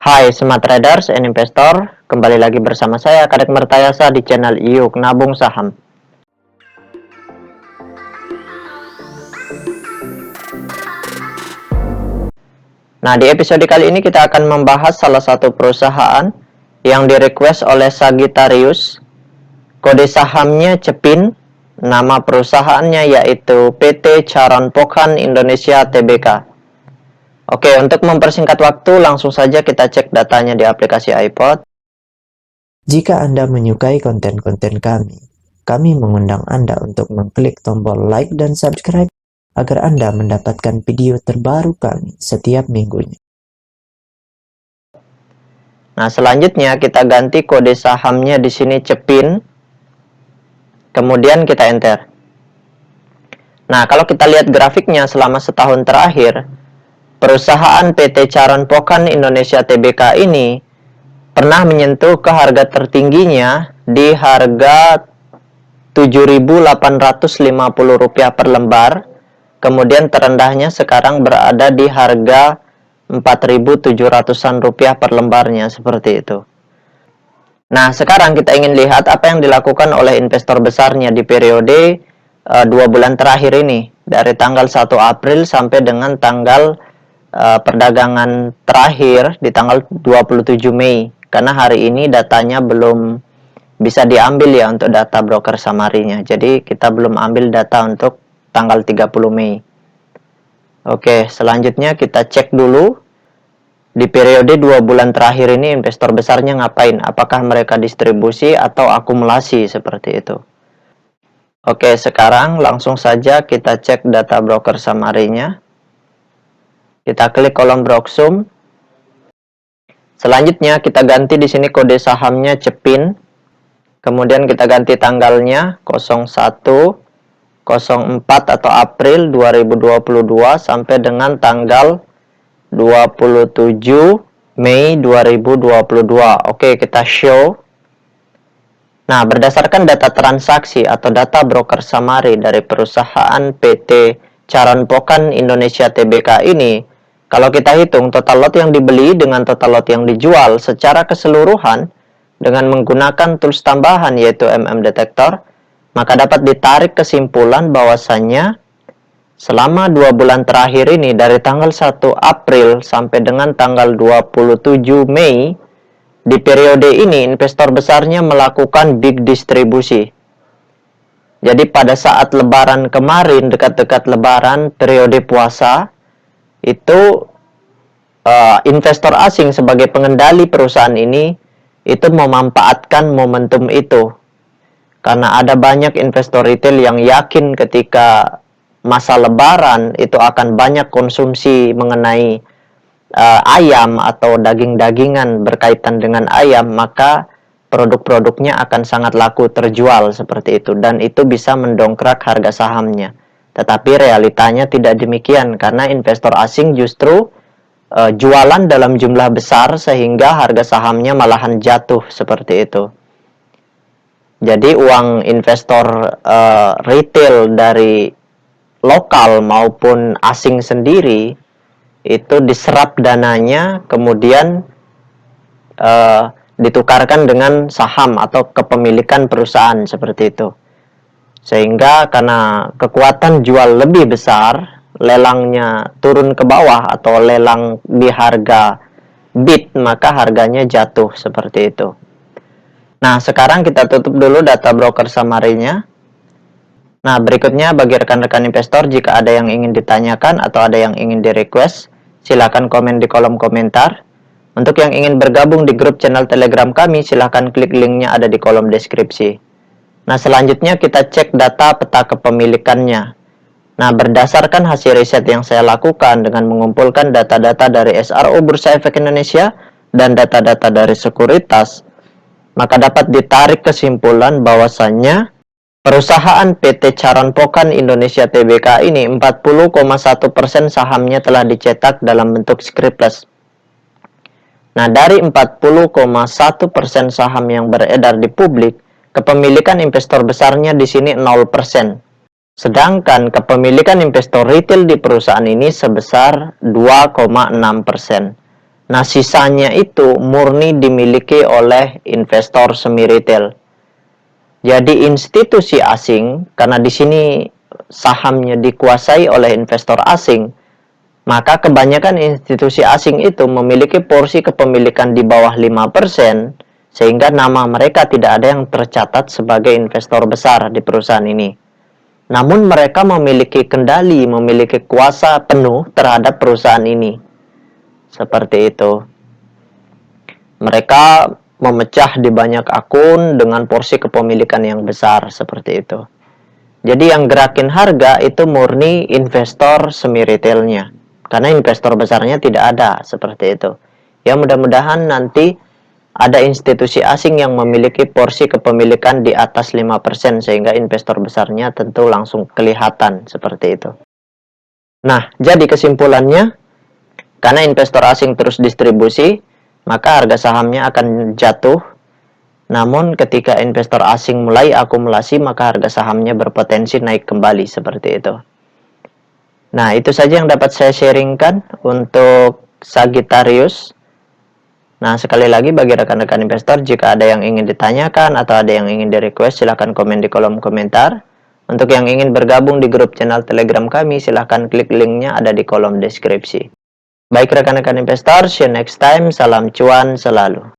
Hai Smart Traders and Investor, kembali lagi bersama saya Kadek Mertayasa di channel Iuk Nabung Saham. Nah, di episode kali ini kita akan membahas salah satu perusahaan yang direquest oleh Sagittarius. Kode sahamnya CEPIN, nama perusahaannya yaitu PT Charon Pokhan Indonesia Tbk. Oke, untuk mempersingkat waktu, langsung saja kita cek datanya di aplikasi iPod. Jika Anda menyukai konten-konten kami mengundang Anda untuk mengklik tombol like dan subscribe agar Anda mendapatkan video terbaru kami setiap minggunya. Nah, selanjutnya kita ganti kode sahamnya di sini CEPIN. Kemudian kita enter. Nah, kalau kita lihat grafiknya selama setahun terakhir, perusahaan PT Charon Pokhan Indonesia Tbk ini pernah menyentuh ke harga tertingginya di harga Rp7.850 per lembar. Kemudian terendahnya sekarang berada di harga Rp4.700-an per lembarnya, seperti itu. Nah, sekarang kita ingin lihat apa yang dilakukan oleh investor besarnya di periode 2 bulan terakhir ini, dari tanggal 1 April sampai dengan tanggal perdagangan terakhir di tanggal 27 Mei. Karena hari ini datanya belum bisa diambil ya untuk data broker summary-nya. Jadi kita belum ambil data untuk tanggal 30 Mei. Oke, selanjutnya kita cek dulu di periode 2 bulan terakhir ini investor besarnya ngapain? Apakah mereka distribusi atau akumulasi seperti itu? Oke, sekarang langsung saja kita cek data broker summary-nya. Kita klik kolom Broksum. Selanjutnya kita ganti di sini kode sahamnya CEPIN. Kemudian kita ganti tanggalnya 01/04 atau April 2022 sampai dengan tanggal 27 Mei 2022. Oke, kita show. Nah, berdasarkan data transaksi atau data broker summary dari perusahaan PT Charon Pokhan Indonesia Tbk ini, kalau kita hitung total lot yang dibeli dengan total lot yang dijual secara keseluruhan dengan menggunakan tools tambahan yaitu Detektor, maka dapat ditarik kesimpulan bahwasannya selama 2 bulan terakhir ini dari tanggal 1 April sampai dengan tanggal 27 Mei, di periode ini investor besarnya melakukan big distribusi. Jadi pada saat lebaran kemarin, dekat-dekat lebaran, periode puasa, itu investor asing sebagai pengendali perusahaan ini itu memanfaatkan momentum itu. Karena ada banyak investor retail yang yakin ketika masa lebaran itu akan banyak konsumsi mengenai ayam atau daging-dagingan berkaitan dengan ayam, maka produk-produknya akan sangat laku terjual seperti itu, dan itu bisa mendongkrak harga sahamnya. Tetapi realitanya tidak demikian, karena investor asing justru jualan dalam jumlah besar sehingga harga sahamnya malahan jatuh seperti itu. Jadi uang investor retail dari lokal maupun asing sendiri itu diserap dananya, kemudian ditukarkan dengan saham atau kepemilikan perusahaan seperti itu. Sehingga karena kekuatan jual lebih besar, lelangnya turun ke bawah atau lelang di harga bid, maka harganya jatuh seperti itu. Nah, sekarang kita tutup dulu data broker summary-nya. Nah, berikutnya bagi rekan-rekan investor, jika ada yang ingin ditanyakan atau ada yang ingin di-request, silakan komen di kolom komentar. Untuk yang ingin bergabung di grup channel Telegram kami, silakan klik linknya ada di kolom deskripsi. Nah, selanjutnya kita cek data peta kepemilikannya. Nah, berdasarkan hasil riset yang saya lakukan dengan mengumpulkan data-data dari SRO Bursa Efek Indonesia dan data-data dari sekuritas, maka dapat ditarik kesimpulan bahwasannya perusahaan PT Charon Pokhan Indonesia Tbk ini 40,1% sahamnya telah dicetak dalam bentuk scriptless. Nah, dari 40,1% saham yang beredar di publik, kepemilikan investor besarnya di sini 0%. Sedangkan kepemilikan investor retail di perusahaan ini sebesar 2,6%. Nah, sisanya itu murni dimiliki oleh investor semi retail. Jadi institusi asing, karena di sini sahamnya dikuasai oleh investor asing, maka kebanyakan institusi asing itu memiliki porsi kepemilikan di bawah 5%, sehingga nama mereka tidak ada yang tercatat sebagai investor besar di perusahaan ini. Namun mereka memiliki kendali, memiliki kuasa penuh terhadap perusahaan ini. Seperti itu. Mereka memecah di banyak akun dengan porsi kepemilikan yang besar, seperti itu. Jadi yang gerakin harga itu murni investor semi retailnya. Karena investor besarnya tidak ada, seperti itu. Ya, mudah-mudahan nanti ada institusi asing yang memiliki porsi kepemilikan di atas 5%, sehingga investor besarnya tentu langsung kelihatan, seperti itu. Nah, jadi kesimpulannya, karena investor asing terus distribusi, maka harga sahamnya akan jatuh. Namun ketika investor asing mulai akumulasi, maka harga sahamnya berpotensi naik kembali, seperti itu. Nah, itu saja yang dapat saya sharingkan untuk Sagittarius. Nah, sekali lagi bagi rekan-rekan investor, jika ada yang ingin ditanyakan atau ada yang ingin di-request, silahkan komen di kolom komentar. Untuk yang ingin bergabung di grup channel Telegram kami, silahkan klik linknya ada di kolom deskripsi. Baik rekan-rekan investor, see you next time. Salam cuan selalu.